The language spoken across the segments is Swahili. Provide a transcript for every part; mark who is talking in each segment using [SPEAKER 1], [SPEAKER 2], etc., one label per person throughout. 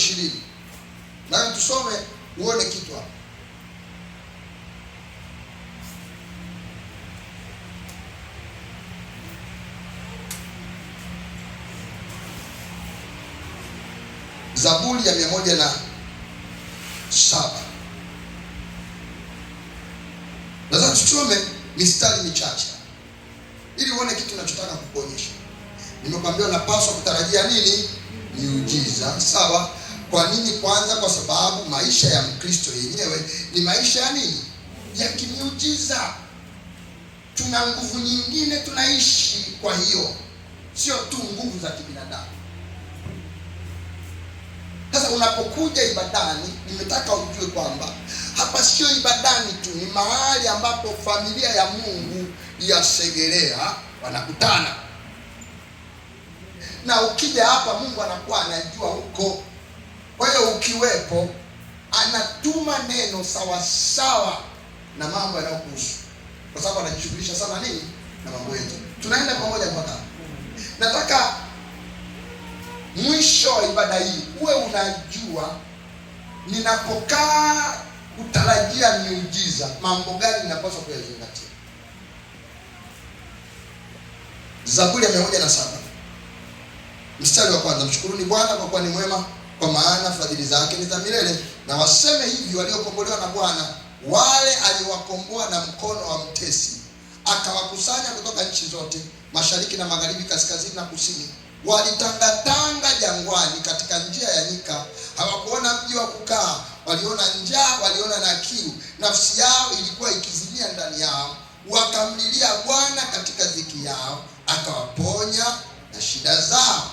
[SPEAKER 1] 20. Na tusome uone kitu hapa. Zaburi ya 107. Lazima tusome mistari michache ili uone kitu ninachotaka kukuonyesha. Nimekwambia unapaswa kutarajia nini? Miujiza, sawa? Kwa nini? Kwanza kwa sababu maisha ya Mkristo yenyewe ni maisha ya nini? Ya kimiujiza. Tuna nguvu nyingine tunaishi, kwa hiyo sio tu nguvu za kibinadamu. Sasa unapokuja ibadani, nimetaka ujue kwamba hapa sio ibadani tu, ni mahali ambapo familia ya Mungu ya Segerea wanakutana. Na ukija hapa Mungu anakuwa anajua huko. Kwa hiyo ukiwepo, anatuma neno sawa sawa na mambo yanayokuhusu, kwa sababu anajishughulisha sana nini na mambo yetu. Tunaenda pamoja mpaka. Nataka mwisho wa ibada hii uwe unajua ninapokaa kutarajia miujiza, mambo gani ninapaswa kuyazingatia. Zaburi ya 107 mstari wa kwanza. Mshukuruni Bwana kwa kuwa ni mwema, kwa maana fadhili zake ni za milele. Na waseme hivi waliokombolewa na Bwana, wale aliwakomboa na mkono wa mtesi, akawakusanya kutoka nchi zote, mashariki na magharibi, kaskazini na kusini. Walitangatanga jangwani katika njia ya nyika, hawakuona mji wa kukaa. Waliona njaa, waliona na kiu, nafsi yao ilikuwa ikizimia ndani yao. Wakamlilia Bwana katika dhiki yao, akawaponya na shida zao.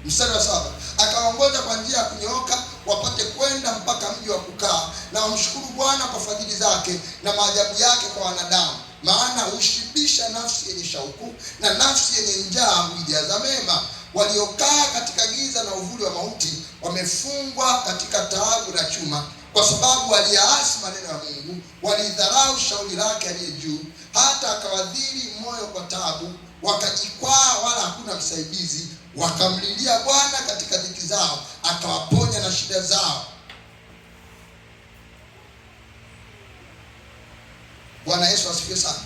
[SPEAKER 1] Mstari wa 7. Akawaongoza kwa njia ya kunyooka, wapate kwenda mpaka mji wa kukaa. Na wamshukuru Bwana kwa fadhili zake na maajabu yake kwa wanadamu. Maana hushibisha nafsi yenye shauku, na nafsi yenye njaa huijaza mema. Waliokaa katika giza na uvuli wa mauti, wamefungwa katika taabu la chuma, kwa sababu waliyaasi maneno ya Mungu, walidharau shauri lake aliye juu. Hata akawadhiri moyo kwa taabu, wakajikwaa wala hakuna msaidizi. Wakamlilia Bwana katika dhiki zao, akawaponya na shida zao. Bwana Yesu asifiwe sana.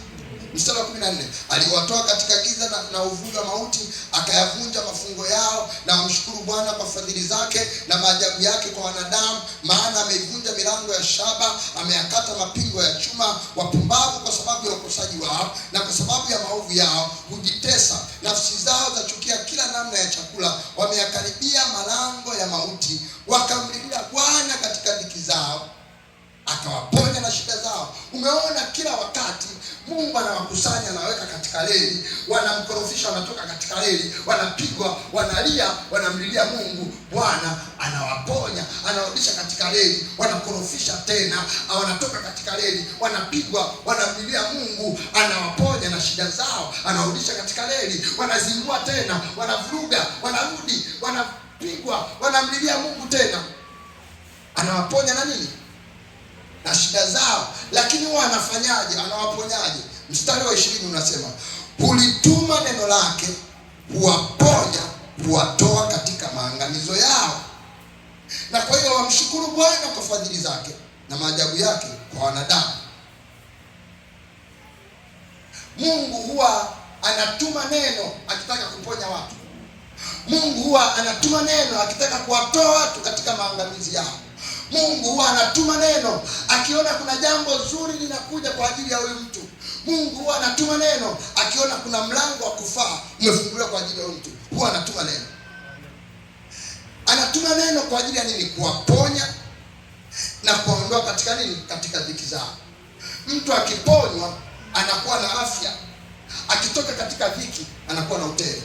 [SPEAKER 1] Mstari wa 14. Aliwatoa katika giza na uvuli wa mauti, akayavunja mafungo yao. Na wamshukuru Bwana kwa fadhili zake na maajabu yake kwa wanadamu. Maana ameivunja milango ya shaba, ameyakata mapingo ya chuma. Wapumbavu kwa sababu ya ukosaji wao na kwa sababu ya maovu yao hujitesa. Nafsi zao zachukia kila namna ya chakula, wameyakaribia malango ya mauti. Wakamlilia Bwana katika dhiki zao, akawaponya na shida zao. Umeona, kila wakati Mungu anawakusanya, anaweka katika reli, wanamkorofisha, wanatoka katika reli, wanapigwa, wanalia, wanamlilia Mungu. Bwana anawaponya, anawarudisha katika reli, wanakorofisha tena, wanatoka katika reli, wanapigwa, wanamlilia Mungu, anawaponya na shida zao, anawarudisha katika reli, wanazingua tena, wanavuruga, wanarudi, wanapigwa, wanamlilia Mungu tena, anawaponya na nini? Na shida zao. Lakini huwa anafanyaje? Anawaponyaje? Mstari wa 20 unasema, hulituma neno lake huwaponya, huwatoa katika maangamizo yao. Na kwa hiyo wamshukuru Bwana kwa fadhili zake na maajabu yake kwa wanadamu. Mungu huwa anatuma neno akitaka kuponya watu. Mungu huwa anatuma neno akitaka kuwatoa watu katika maangamizi yao. Mungu huwa anatuma neno akiona kuna jambo zuri linakuja kwa ajili ya huyu mtu. Mungu huwa anatuma neno akiona kuna mlango wa kufaa umefunguliwa kwa ajili ya huyu mtu. Huwa anatuma neno. Anatuma neno kwa ajili ya nini? Kuwaponya na kuwaondoa katika nini? Katika dhiki zao. Mtu akiponywa anakuwa na afya, akitoka katika dhiki anakuwa na utele.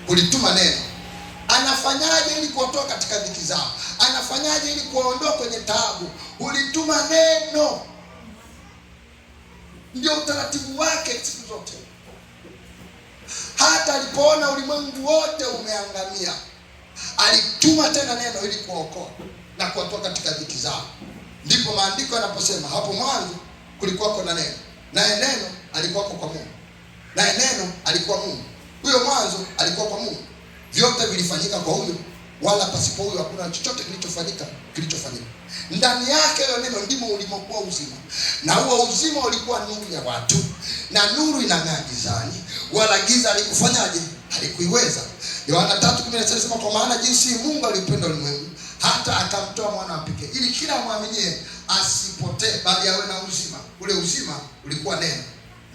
[SPEAKER 1] Kulituma neno. Anafanyaje ili kuwatoa katika dhiki zao? Anafanyaje ili kuwaondoa kwenye taabu? Ulituma neno. Ndio utaratibu wake siku zote. Hata alipoona ulimwengu wote umeangamia, alituma tena neno ili kuwaokoa na kuwatoa katika dhiki zao. Ndipo maandiko yanaposema hapo mwanzo kulikuwako na neno, naye neno alikuwako kwa Mungu, naye neno alikuwa Mungu. Huyo mwanzo alikuwa kwa Mungu. Vyote vilifanyika kwa huyo, wala pasipo huyo hakuna chochote kilichofanyika. Ndani yake hiyo neno ndimo ulimokuwa uzima, na huo uzima ulikuwa nuru ya watu, na nuru inang'aa gizani, wala giza halikufanyaje? Halikuiweza. Yohana 3:16 inasema, kwa maana jinsi Mungu alipenda ulimwengu hata akamtoa mwana wa pekee, ili kila amwaminie asipotee, bali awe na uzima. Ule uzima ulikuwa neno,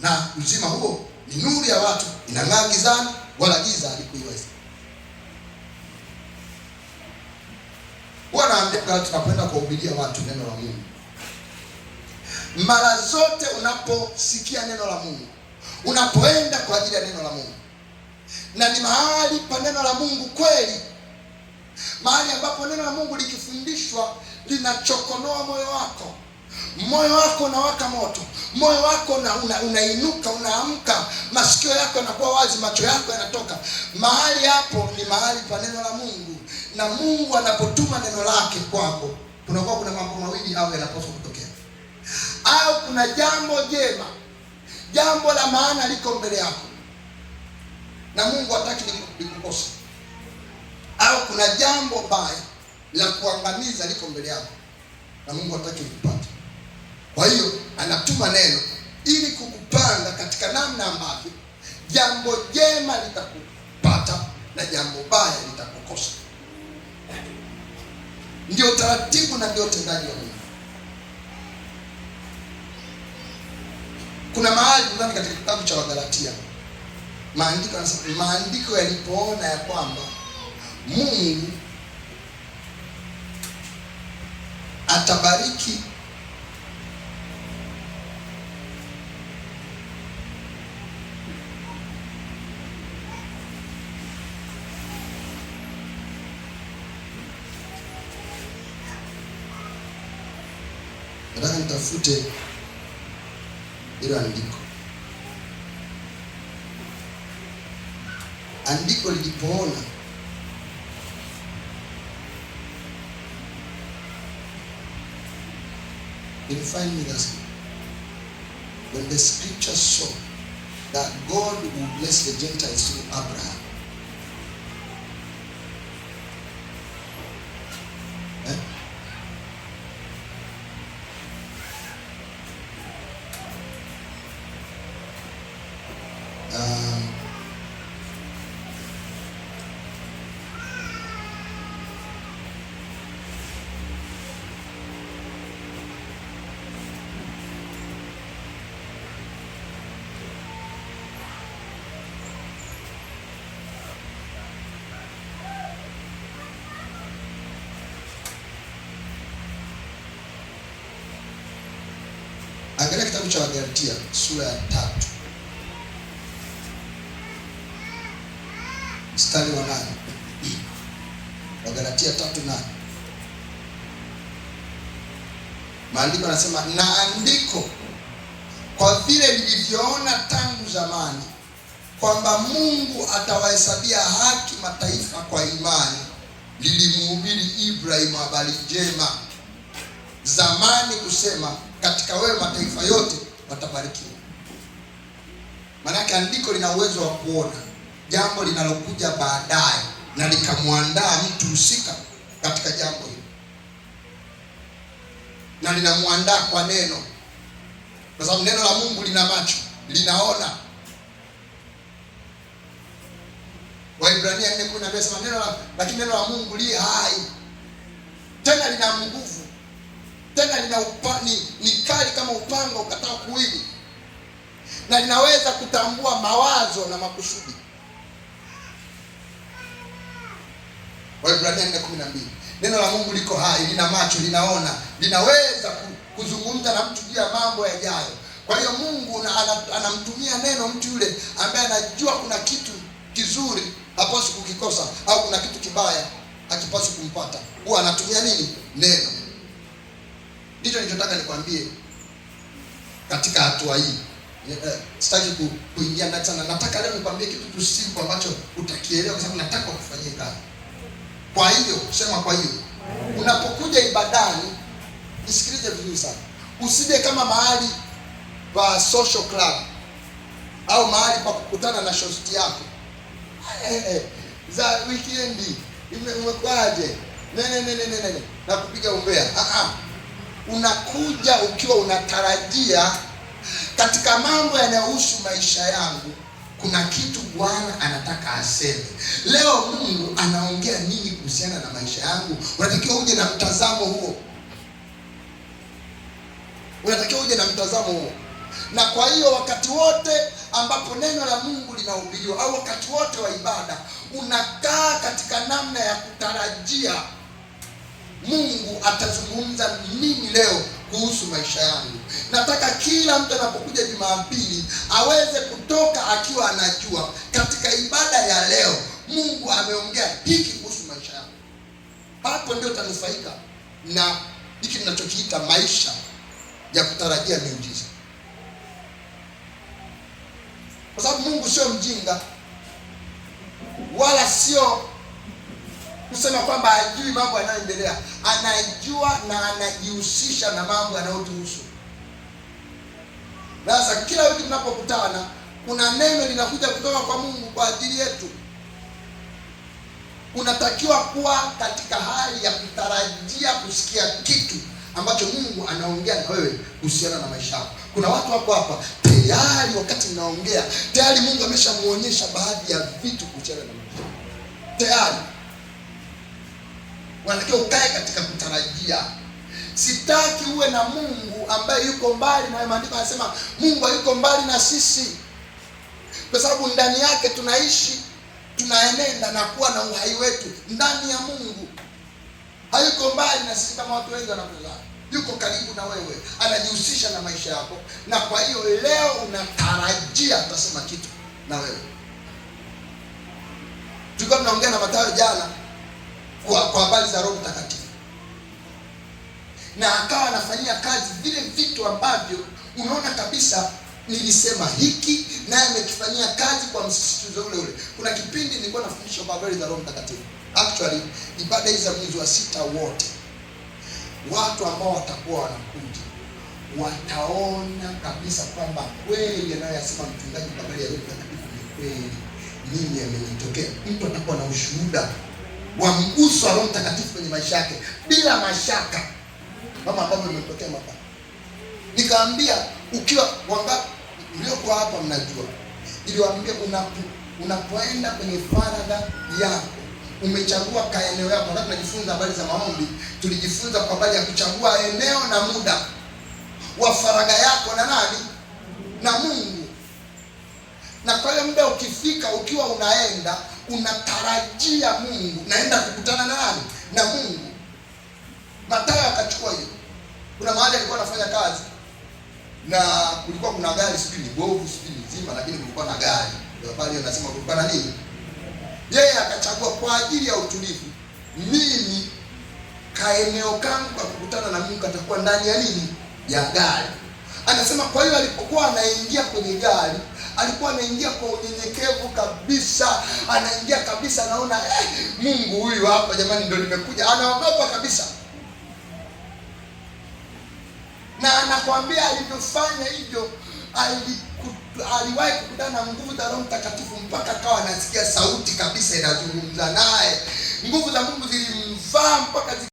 [SPEAKER 1] na uzima huo ni nuru ya watu, inang'aa gizani, wala giza halikuiweza. Naambia tunakwenda kuhubiria watu neno la Mungu. Mara zote unaposikia neno la Mungu, unapoenda kwa ajili ya neno la Mungu, na ni mahali pa neno la Mungu kweli, mahali ambapo neno la Mungu likifundishwa linachokonoa moyo wako unawaka moto, moyo wako unainuka, unaamka, masikio yako yanakuwa wazi, macho yako yanatoka. Mahali hapo ni mahali pa neno la Mungu. Na Mungu anapotuma neno lake kwako, kunakuwa kuna mambo mawili au yanapaswa kutokea. Au kuna jambo jema, jambo la maana liko mbele yako, na Mungu hataki likukose. Au kuna jambo baya la kuangamiza liko mbele yako, na Mungu hataki likupate. Kwa hiyo anatuma neno ili kukupanga katika namna ambavyo jambo jema litakupata na jambo baya litakukosa. Ndio taratibu na ndio utendaji wa Mungu. Kuna mahali ndani katika kitabu cha Wagalatia, maandiko yalipoona ya kwamba Mungu atabariki nataka nitafute hilo andiko lilipoona find me that when the scripture saw that God would bless the Gentiles through Abraham, angalia kitabu cha Wagalatia sura ya 3 mstari wa 8. Wagalatia 3:8. Maandiko yanasema, na andiko kwa vile nilivyoona tangu zamani kwamba Mungu atawahesabia haki mataifa kwa imani, lilimhubiri Ibrahimu habari njema zamani kusema, katika wewe mataifa yote watabarikiwa. Maana andiko lina uwezo wa kuona jambo linalokuja baadaye na likamwandaa mtu husika katika jambo hilo, na linamwandaa kwa neno, kwa sababu neno la Mungu lina macho, linaona. Waebrania 4:10 anasema lakini neno la Mungu li hai, tena lina nguvu, tena ni kali kama upanga ukatao kuwili, na linaweza kutambua mawazo na makusudi. Waebrania 4:12. Neno la Mungu liko hai, lina macho, linaona, linaweza kuzungumza na mtu juu ya mambo yajayo. Kwa hiyo Mungu anamtumia neno mtu yule ambaye anajua kuna kitu kizuri hapaswi kukikosa, au kuna kitu kibaya hakipaswi kumpata. Huwa anatumia nini? Neno. Ndicho nilichotaka nikwambie katika hatua hii. Sitaki kuingia ndani sana. Nataka leo nikwambie kitu tusiku ambacho utakielewa, kwa sababu nataka kufanyia kazi. Kwa hiyo, sema kwa hiyo, unapokuja ibadani, nisikilize vizuri sana. Usije kama mahali pa social club au mahali pa kukutana na shosti yako. za weekend umekwaje, nene na kupiga umbea. Unakuja ukiwa unatarajia katika mambo yanayohusu maisha yangu kuna kitu Bwana anataka aseme. Leo Mungu anaongea nini kuhusiana na maisha yangu? Unatakiwa uje na mtazamo huo. Na kwa hiyo wakati wote ambapo neno la Mungu linahubiriwa au wakati wote wa ibada, unakaa katika namna ya kutarajia Mungu atazungumza nini leo kuhusu maisha yangu. Nataka kila mtu anapokuja Jumapili aweze kutoka akiwa anajua katika ibada ya leo Mungu ameongea hiki kuhusu maisha yangu. Hapo ndio utanufaika na hiki ninachokiita maisha ya kutarajia miujiza. Kwa sababu Mungu sio mjinga, wala sio kusema kwamba hajui mambo yanayoendelea. Anajua na anajihusisha na mambo yanayotuhusu. Sasa kila wiki tunapokutana kuna neno linakuja kutoka kwa Mungu kwa ajili yetu. Unatakiwa kuwa katika hali ya kutarajia kusikia kitu ambacho Mungu anaongea na wewe kuhusiana na maisha yako. Kuna watu wako hapa tayari, wakati ninaongea tayari Mungu ameshamuonyesha baadhi ya vitu kuhusiana na maisha tayari. Wanatakiwa ukae katika kutarajia. Sitaki uwe na Mungu ambaye yuko mbali, na maandiko yanasema Mungu hayuko mbali na sisi, kwa sababu ndani yake tunaishi, tunaenenda na kuwa na uhai wetu ndani ya Mungu. Hayuko mbali na sisi kama watu wengi wanavyodhani. Yuko karibu na wewe, anajihusisha na maisha yako. Na kwa hiyo leo unatarajia atasema kitu na wewe. Tulikuwa tunaongea na Mathayo jana kwa habari za Roho Mtakatifu, na akawa anafanyia kazi vile vitu ambavyo unaona kabisa nilisema hiki naye amekifanyia kazi kwa msisitizo ule ule. Kuna kipindi nilikuwa nafundisha kwa habari za Roho Mtakatifu. Actually ibada hizi za mwezi wa 6 wote watu ambao watakuwa wanakuja wataona kabisa kwamba kweli anayosema mchungaji kwa habari ya Roho Mtakatifu ni kweli, nini amenitokea. Mtu atakuwa na ushuhuda wa mguso wa Roho Mtakatifu kwenye maisha yake bila mashaka, kama ambavyo imetokea hapa. Nikaambia ukiwa wangapi mliokuwa hapa mnajua, niliwaambia unapoenda kwenye faragha yako, umechagua kaeneo yako. Wakati tunajifunza habari za maombi, tulijifunza kwa habari ya kuchagua eneo na muda wa faragha yako na nani? Na Mungu. Na kwa hiyo muda ukifika, ukiwa unaenda unatarajia Mungu, naenda kukutana na nani? Na Mungu. Mathayo akachukua hiyo. Kuna mahali alikuwa anafanya kazi na kulikuwa kuna gari sijui ni bovu sijui nzima, lakini kulikuwa na gari. Ndio pale anasema kulikuwa na nini? Yeye akachagua kwa ajili ya utulivu, mimi kaeneo kangu kwa kukutana na Mungu atakuwa ndani ya nini? Ya gari. Anasema kwa hiyo alipokuwa anaingia kwenye gari, alikuwa anaingia kwa unyenyekevu kabisa. Anaingia kabisa, anaona Mungu huyu hapa jamani, ndio nimekuja. Anaogopa kabisa. Na anakuambia alivyofanya hivyo, aliwahi kukutana na nguvu za Roho Mtakatifu mpaka akawa anasikia sauti kabisa inazungumza naye. Nguvu za Mungu zilimvaa mpaka